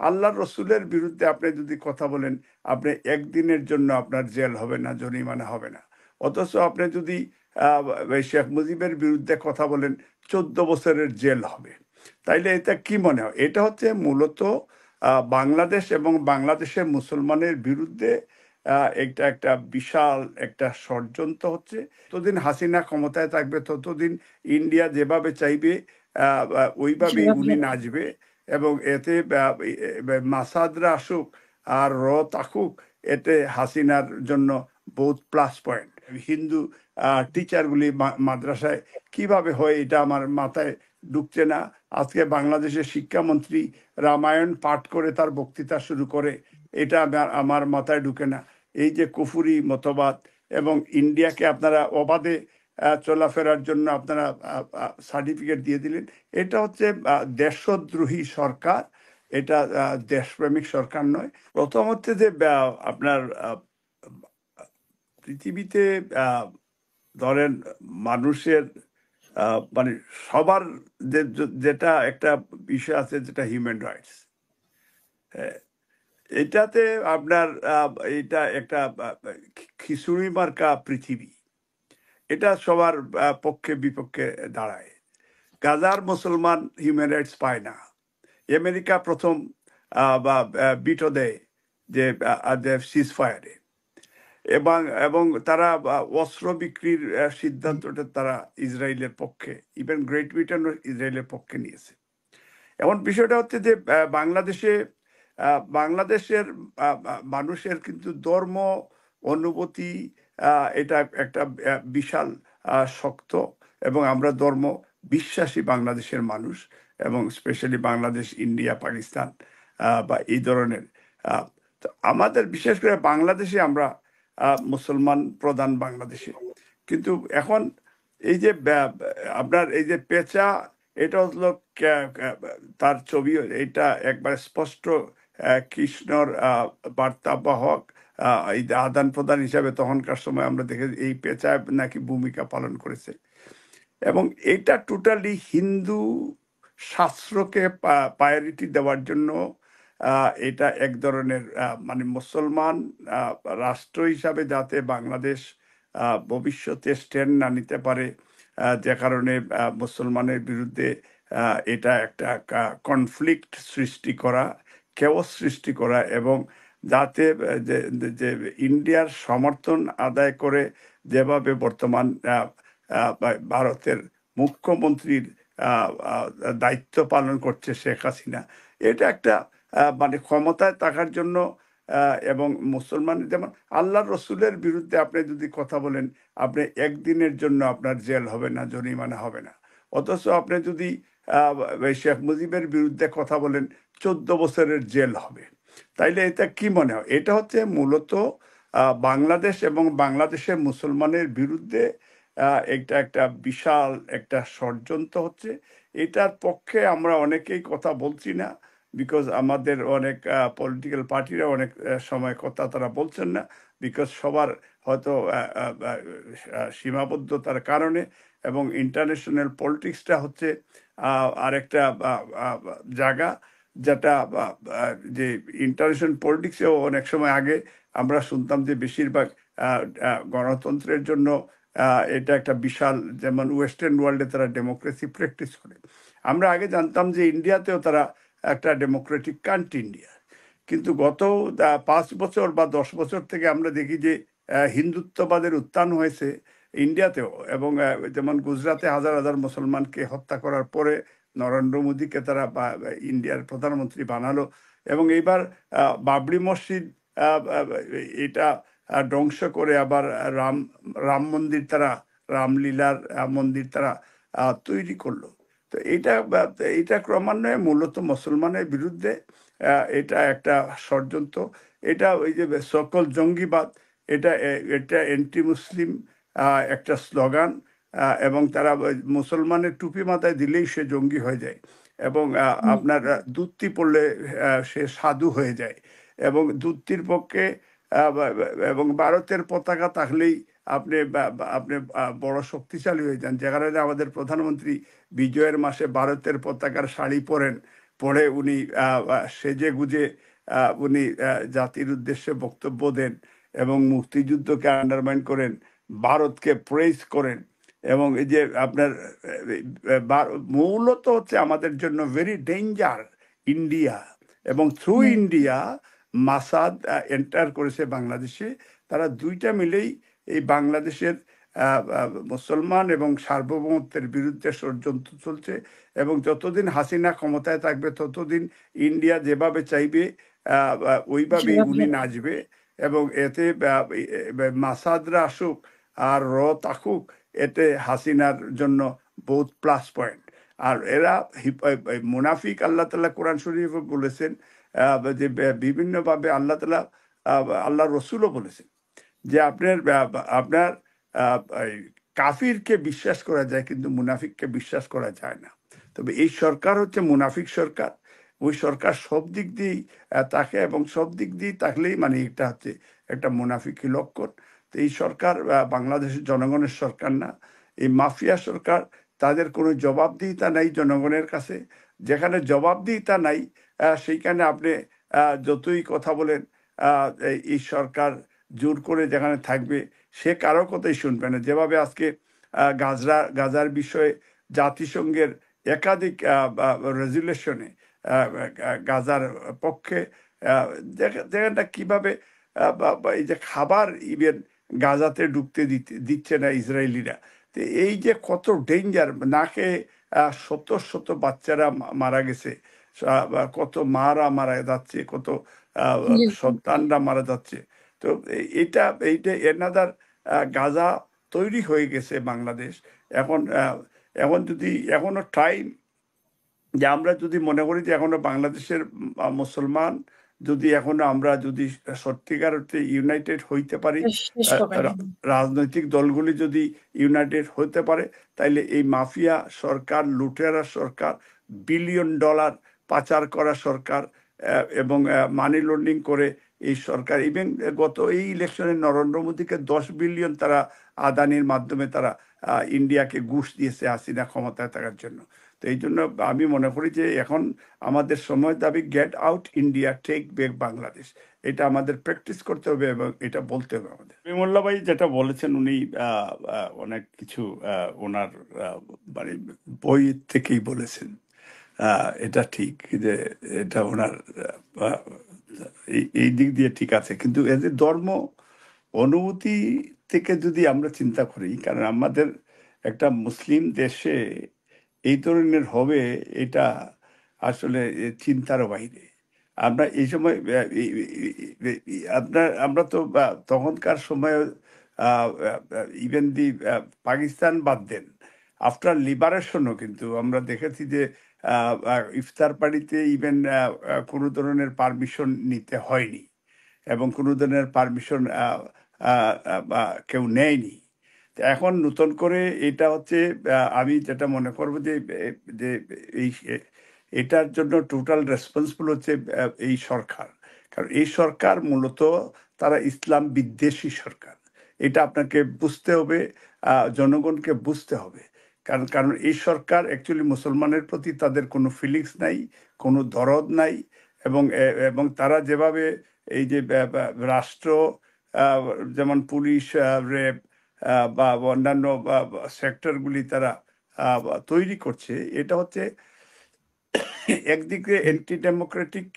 আল্লাহর রসুলের বিরুদ্ধে আপনি যদি কথা বলেন, আপনি একদিনের জন্য আপনার জেল হবে না, জরিমানা হবে না। অথচ আপনি যদি এই শেখ মুজিবের বিরুদ্ধে কথা বলেন, 14 বছরের জেল হবে। তাইলে এটা কি মনে হয়? এটা হচ্ছে মূলত বাংলাদেশ এবং বাংলাদেশের মুসলমানের বিরুদ্ধে এটা একটা বিশাল একটা ষড়যন্ত্র হচ্ছে। ততদিন হাসিনা ক্ষমতায় থাকবে, ততদিন ইন্ডিয়া যেভাবে চাইবে ওইভাবেই উনি নাচবে। এবং এতে মাসাদরা আসুক আর থাকুক, এতে হাসিনার জন্য বহুত প্লাস পয়েন্ট। হিন্দু টিচারগুলি মাদ্রাসায় কিভাবে হয় এটা আমার মাথায় ঢুকছে না। আজকে বাংলাদেশের শিক্ষামন্ত্রী রামায়ণ পাঠ করে তার বক্তৃতা শুরু করে, এটা আমার মাথায় ঢুকে না। এই যে কুফুরি মতবাদ, এবং ইন্ডিয়াকে আপনারা অবাধে চলাফেরার জন্য আপনারা সার্টিফিকেট দিয়ে দিলেন, এটা হচ্ছে দেশদ্রোহী সরকার। এটা দেশপ্রেমিক সরকার নয়। প্রথম হচ্ছে যে আপনার পৃথিবীতে ধরেন মানুষের মানে সবার যেটা একটা বিষয় আছে, যেটা হিউম্যান রাইটস, এটাতে আপনার এটা একটা খিচুড়ি মার্কা পৃথিবী। এটা সবার পক্ষে বিপক্ষে দাঁড়ায়। গাজার মুসলমান হিউম্যান রাইটস পায় না। আমেরিকা প্রথম বা বিটো দেয় যে সিজ ফায়ারে, এবং এবং তারা অস্ত্র বিক্রির সিদ্ধান্তটা তারা ইসরায়েলের পক্ষে, ইভেন গ্রেট ব্রিটেনও ইসরায়েলের পক্ষে নিয়েছে। এমন বিষয়টা হচ্ছে যে বাংলাদেশের মানুষের কিন্তু ধর্ম অনুভূতি এটা একটা বিশাল শক্ত, এবং আমরা ধর্ম বিশ্বাসী বাংলাদেশের মানুষ, এবং স্পেশালি বাংলাদেশ, ইন্ডিয়া, পাকিস্তান বা এই ধরনের। তো আমাদের বিশেষ করে বাংলাদেশে আমরা মুসলমান প্রধান বাংলাদেশে। কিন্তু এখন এই যে আপনার এই যে পেঁচা, এটা হলো তার ছবি, এটা একবার স্পষ্ট কৃষ্ণর বার্তাবাহক, এই আদান প্রদান হিসাবে তখনকার সময় আমরা দেখেছি এই পেঁচা নাকি ভূমিকা পালন করেছে। এবং এটা টোটালি হিন্দু শাস্ত্রকে প্রায়োরিটি দেওয়ার জন্য এটা এক ধরনের মানে মুসলমান রাষ্ট্র হিসাবে যাতে বাংলাদেশ ভবিষ্যতে স্ট্যান্ড না নিতে পারে, যে কারণে মুসলমানের বিরুদ্ধে এটা একটা কনফ্লিক্ট সৃষ্টি করা, কেওস সৃষ্টি করা, এবং যাতে যে ইন্ডিয়ার সমর্থন আদায় করে যেভাবে বর্তমান ভারতের মুখ্যমন্ত্রীর দায়িত্ব পালন করছে শেখ হাসিনা, এটা একটা মানে ক্ষমতায় থাকার জন্য। এবং মুসলমান যেমন আল্লাহর রসুলের বিরুদ্ধে আপনি যদি কথা বলেন, আপনি একদিনের জন্য আপনার জেল হবে না, জরিমানা হবে না। অথচ আপনি যদি শেখ মুজিবের বিরুদ্ধে কথা বলেন, 14 বছরের জেল হবে। তাইলে এটা কি মনে হয়? এটা হচ্ছে মূলত বাংলাদেশ এবং বাংলাদেশের মুসলমানের বিরুদ্ধে এটা একটা বিশাল একটা ষড়যন্ত্র হচ্ছে। এটার পক্ষে আমরা অনেকেই কথা বলছি না, বিকজ আমাদের অনেক পলিটিক্যাল পার্টিরা অনেক সময় কথা তারা বলছেন না, বিকজ সবার হয়তো সীমাবদ্ধতার কারণে। এবং ইন্টারন্যাশনাল পলিটিক্সটা হচ্ছে আরেকটা জায়গা, যেটা যে ইন্টারন্যাশনাল পলিটিক্সেও অনেক সময় আগে আমরা শুনতাম যে বেশিরভাগ গণতন্ত্রের জন্য এটা একটা বিশাল, যেমন ওয়েস্টার্ন ওয়ার্ল্ডে তারা ডেমোক্রেসি প্র্যাকটিস করে। আমরা আগে জানতাম যে ইন্ডিয়াতেও তারা একটা ডেমোক্রেটিক কান্ট্রি ইন্ডিয়া, কিন্তু গত 5 বছর বা 10 বছর থেকে আমরা দেখি যে হিন্দুত্ববাদের উত্থান হয়েছে ইন্ডিয়াতেও। এবং যেমন গুজরাটে হাজার হাজার মুসলমানকে হত্যা করার পরে নরেন্দ্র মোদীকে তারা ইন্ডিয়ার প্রধানমন্ত্রী বানালো। এবং এইবার বাবরি মসজিদ এটা ধ্বংস করে আবার রাম মন্দির তারা, রামলীলার মন্দির তারা তৈরি করলো। তো এটা ক্রমান্বয়ে মূলত মুসলমানের বিরুদ্ধে এটা একটা ষড়যন্ত্র। এটা ওই যে সকল জঙ্গিবাদ, এটা এটা অ্যান্টি মুসলিম একটা স্লোগান। এবং তারা মুসলমানের টুপি মাথায় দিলেই সে জঙ্গি হয়ে যায়, এবং আপনার দুত্তি পড়লে সে সাধু হয়ে যায়, এবং দুত্তির পক্ষে এবং ভারতের পতাকা থাকলেই আপনি আপনি বড় শক্তিশালী হয়ে যান। যে কারণে আমাদের প্রধানমন্ত্রী বিজয়ের মাসে ভারতের পতাকার শাড়ি পরেন, পরে উনি সেজে গুজে উনি জাতির উদ্দেশ্যে বক্তব্য দেন এবং মুক্তিযুদ্ধকে আন্ডারমাইন করেন, ভারতকে প্রেজ করেন। এবং এই যে আপনার মূলত হচ্ছে আমাদের জন্য ভেরি ডেঞ্জার ইন্ডিয়া, এবং থ্রু হুম। ইন্ডিয়া মাসাদ এন্টার করেছে বাংলাদেশে। তারা দুইটা মিলেই এই বাংলাদেশের মুসলমান এবং সার্বভৌমত্বের বিরুদ্ধে ষড়যন্ত্র চলছে। এবং যতদিন হাসিনা ক্ষমতায় থাকবে ততদিন ইন্ডিয়া যেভাবে চাইবে ওইভাবেই সেভাবে উনি নাচবে। এবং এতে মাসাদরা আসুক আর থাকুক, এতে হাসিনার জন্য বহুত প্লাস পয়েন্ট। আর এরা মুনাফিক, আল্লাহ তাআলা কোরআন শরীফে বলেছেন যে বিভিন্নভাবে আল্লাহ তাআলা আল্লাহ রসুলও বলেছেন যে আপনার আপনার এই কাফিরকে বিশ্বাস করা যায় কিন্তু মুনাফিককে বিশ্বাস করা যায় না। তবে এই সরকার হচ্ছে মুনাফিক সরকার। ওই সরকার সব দিক দিয়েই তাকে, এবং সব দিক দিয়ে থাকলেই মানে এটা হচ্ছে একটা মুনাফিকি লক্ষণ। তো এই সরকার বাংলাদেশের জনগণের সরকার না, এই মাফিয়া সরকার। তাদের কোনো জবাবদিহিতা নাই জনগণের কাছে। যেখানে জবাবদিহিতা নাই সেইখানে আপনি যতই কথা বলেন, এই সরকার জোর করে যেখানে থাকবে সে কারো কথাই শুনবে না। যেভাবে আজকে গাজার বিষয়ে জাতিসংঘের একাধিক রেজুলেশনে গাজার পক্ষে যেখানটা কিভাবে এই যে খাবার ইভেন গাজাতে ঢুকতে দিচ্ছে না ইসরায়েলিরা। তো এই যে কত ডেঞ্জার, নাকে শত শত বাচ্চারা মারা গেছে, কত মারা মারা যাচ্ছে, কত জি। সন্তানরা মারা যাচ্ছে। তো এইটা এইটা এনাদার গাজা তৈরি হয়ে গেছে বাংলাদেশ। এখন এখন যদি এখনো টাইম, যে আমরা যদি মনে করি যে এখনো বাংলাদেশের মুসলমান যদি এখনো আমরা যদি সত্যিকার অর্থে ইউনাইটেড হইতে পারি, শেষ হবে না। রাজনৈতিক দলগুলি যদি ইউনাইটেড হতে পারে, তাইলে এই মাফিয়া সরকার, লুটেরা সরকার, বিলিয়ন ডলার পাচার করা সরকার এবং মানি লন্ডারিং করে এই সরকার, ইভেন গত এই ইলেকশনে নরেন্দ্র মোদীকে 10 বিলিয়ন তারা আদানির মাধ্যমে তারা ইন্ডিয়াকে ঘুষ দিয়েছে হাসিনা ক্ষমতায় থাকার জন্য। তো এই জন্য আমি মনে করি যে এখন আমাদের সময় দাবি get out India, take back Bangladesh. এটা আমাদের প্র্যাকটিস করতে হবে এবং এটা বলতে হবে আমাদের। মোল্লা ভাই যেটা বলেছেন, উনি অনেক কিছু ওনার মানে বই থেকেই বলেছেন। এটা ঠিক যে এটা ওনার আহ, এই দিক দিয়ে ঠিক আছে, কিন্তু এদের ধর্ম অনুভূতি থেকে যদি আমরা চিন্তা করি, কারণ আমাদের একটা মুসলিম দেশে এই ধরনের হবে, এটা আসলে চিন্তারও বাইরে। আমরা এই সময় আমরা তো তখনকার সময় ইভেন দি পাকিস্তান বাদ দেন, আফটার লিবারেশনও কিন্তু আমরা দেখেছি যে ইফতার পার্টিতে ইভেন কোনো ধরনের পারমিশন নিতে হয়নি, এবং কোনো ধরনের পারমিশন কেউ নেয়নি। তো এখন নতুন করে এটা হচ্ছে আমি যেটা মনে করবো যে যে এই এটার জন্য টোটাল রেসপন্সিবল হচ্ছে এই সরকার। কারণ এই সরকার মূলত তারা ইসলাম বিদ্বেষী সরকার। এটা আপনাকে বুঝতে হবে, জনগণকে বুঝতে হবে। কারণ কারণ এই সরকার অ্যাকচুয়ালি মুসলমানের প্রতি তাদের কোনো ফিলিংস নাই, কোনো দরদ নাই। এবং এবং তারা যেভাবে এই যে রাষ্ট্র আহ, যেমন পুলিশ, র্যাব বা অন্যান্য সেক্টরগুলি তারা তৈরি করছে, এটা হচ্ছে একদিকে anti Democratic,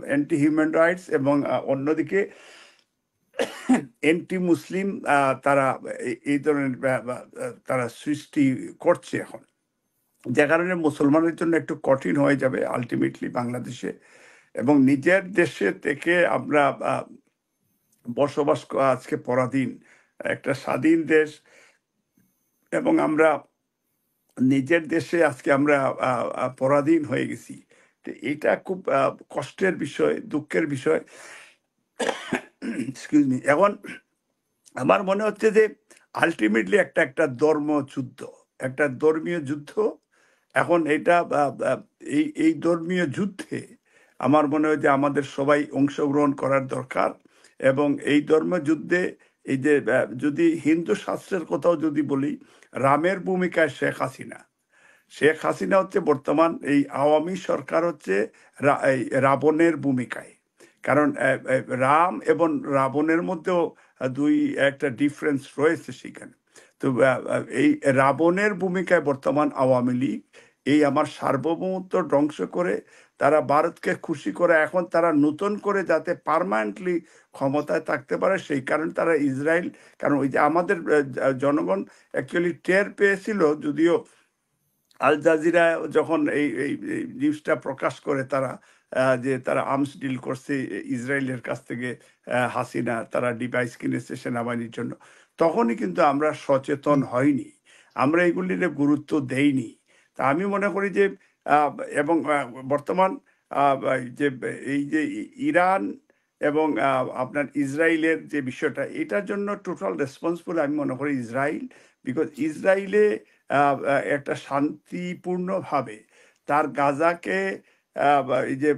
anti human rights, এবং অন্যদিকে অ্যান্টি মুসলিম। তারা এই ধরনের তারা সৃষ্টি করছে এখন, যে কারণে মুসলমানের জন্য একটু কঠিন হয়ে যাবে আলটিমেটলি বাংলাদেশে। এবং নিজের দেশে থেকে আমরা বসবাস আজকে পরাধীন, একটা স্বাধীন দেশ, এবং আমরা নিজের দেশে আজকে আমরা পরাধীন হয়ে গেছি। তো এটা খুব কষ্টের বিষয়, দুঃখের বিষয়। Excuse me. এখন আমার মনে হচ্ছে যে আলটিমেটলি একটা একটা ধর্মযুদ্ধ, একটা ধর্মীয় যুদ্ধ। এখন এটা এই ধর্মীয় যুদ্ধে আমার মনে হয় যে আমাদের সবাই অংশগ্রহণ করার দরকার। এবং এই ধর্মযুদ্ধে এই যে যদি হিন্দু শাস্ত্রের কথাও যদি বলি, রামের ভূমিকায় শেখ হাসিনা। শেখ হাসিনা হচ্ছে বর্তমান এই আওয়ামী সরকার হচ্ছে এই রাবণের ভূমিকায়। কারণ রাম এবং রাবণের মধ্যেও দুই একটা ডিফারেন্স রয়েছে সেখানে। তো এই রাবণের ভূমিকায় বর্তমান আওয়ামী লীগ এই আমার সার্বভৌমত্ব ধ্বংস করে তারা ভারতকে খুশি করে এখন তারা নতুন করে যাতে পার্মানেন্টলি ক্ষমতায় থাকতে পারে সেই কারণে তারা ইসরায়েল, কারণ ওই যে আমাদের জনগণ অ্যাকচুয়ালি টের পেয়েছিল, যদিও আল জাজিরা যখন এই এই এই নিউজটা প্রকাশ করে তারা যে তারা আর্মস ডিল করছে ইসরায়েলের কাছ থেকে, হাসিনা তারা ডিভাইস কিনেছে সেনাবাহিনীর জন্য, তখনই কিন্তু আমরা সচেতন হইনি, আমরা এগুলির গুরুত্ব দেইনি। তা আমি মনে করি যে এবং বর্তমান যে এই যে ইরান এবং আপনার ইসরায়েলের যে বিষয়টা, এটার জন্য টোটাল রেসপন্সিবল আমি মনে করি ইসরায়েল। বিকজ ইসরায়েলে একটা শান্তিপূর্ণভাবে তার গাজাকে এই যে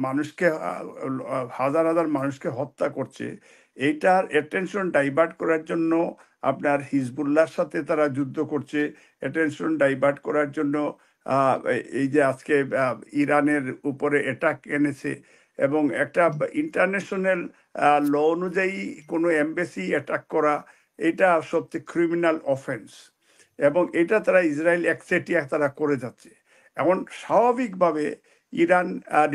মানুষকে হাজার হাজার মানুষকে হত্যা করছে, এইটার অ্যাটেনশন ডাইভার্ট করার জন্য আপনার হিজবুল্লাহর সাথে তারা যুদ্ধ করছে, অ্যাটেনশন ডাইভার্ট করার জন্য এই যে আজকে ইরানের উপরে অ্যাটাক এনেছে, এবং একটা ইন্টারন্যাশনাল ল অনুযায়ী কোনো এমবেসি অ্যাটাক করা এটা সবচেয়ে ক্রিমিনাল অফেন্স, এবং এটা তারা ইসরায়েল একচেটিয়া তারা করে যাচ্ছে। এখন স্বাভাবিকভাবে ইরান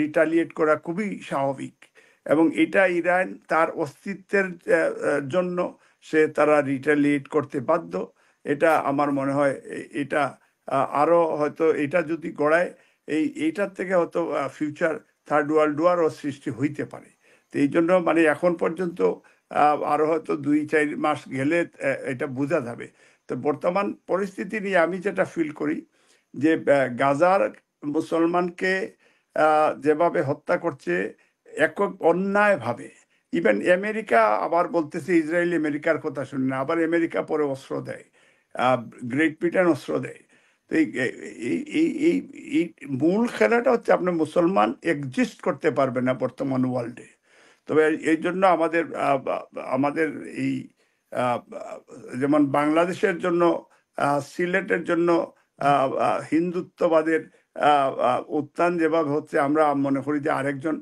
রিটালিয়েট করা খুবই স্বাভাবিক, এবং এটা ইরান তার অস্তিত্বের জন্য সে তারা রিটালিয়েট করতে বাধ্য। এটা আমার মনে হয় এটা আরো হয়তো এটা যদি গড়ায় এইটার থেকে হয়তো ফিউচার থার্ড ওয়ার্ল্ড ওয়ারও সৃষ্টি হইতে পারে। তো এই জন্য মানে এখন পর্যন্ত আরো হয়তো 2-4 মাস গেলে এটা বোঝা যাবে। তো বর্তমান পরিস্থিতি নিয়ে আমি যেটা ফিল করি যে গাজার মুসলমানকে যেভাবে হত্যা করছে একক অন্যায়ভাবে, ইভেন আমেরিকা আবার বলতেছে ইসরায়েল আমেরিকার কথা শুনে না, আবার আমেরিকা পরে অস্ত্র দেয়, গ্রেট ব্রিটেন অস্ত্র দেয়। তো এই মূল খেলাটা হচ্ছে আপনার মুসলমান এক্সিস্ট করতে পারবে না বর্তমান ওয়ার্ল্ডে। তবে এই জন্য আমাদের আমাদের এই যেমন বাংলাদেশের জন্য সিলেটের জন্য হিন্দুত্ববাদের উত্থান যেভাবে হচ্ছে, আমরা মনে করি যে আরেকজন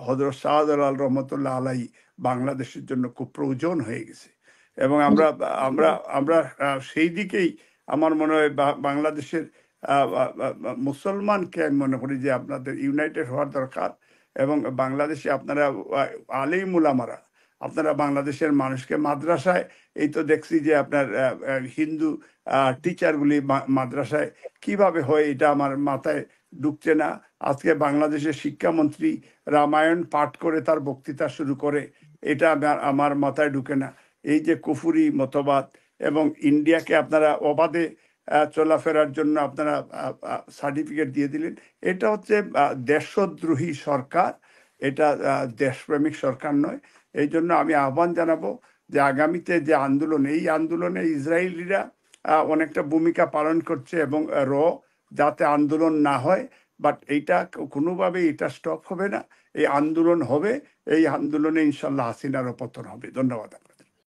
হযরত শাহজালাল রহমতুল্লাহ আলাই বাংলাদেশের জন্য খুব প্রয়োজন হয়ে গেছে, এবং আমরা আমরা আমরা সেই দিকেই আমার মনে হয় বাংলাদেশের মুসলমানকে আমি মনে করি যে আপনাদের ইউনাইটেড হওয়ার দরকার। এবং বাংলাদেশে আপনারা আলেম উলামারা আপনারা বাংলাদেশের মানুষকে মাদ্রাসায়, এই তো দেখছি যে আপনার হিন্দু টিচারগুলি মাদ্রাসায় কিভাবে হয় এটা আমার মাথায় ঢুকছে না। আজকে বাংলাদেশের শিক্ষামন্ত্রী রামায়ণ পাঠ করে তার বক্তৃতা শুরু করে, এটা আমার মাথায় ঢুকে না। এই যে কুফুরি মতবাদ, এবং ইন্ডিয়াকে আপনারা অবাধে চলাফেরার জন্য আপনারা সার্টিফিকেট দিয়ে দিলেন, এটা হচ্ছে দেশদ্রোহী সরকার, এটা দেশপ্রেমিক সরকার নয়। এই জন্য আমি আহ্বান জানাবো যে আগামীতে যে আন্দোলন, এই আন্দোলনে ইসরায়েলিরা অনেকটা ভূমিকা পালন করছে, এবং যাতে আন্দোলন না হয়, বাট এইটা কোনোভাবে এটা স্টপ হবে না, এই আন্দোলন হবে, এই আন্দোলনে ইনশাল্লাহ হাসিনারও পতন হবে। ধন্যবাদ।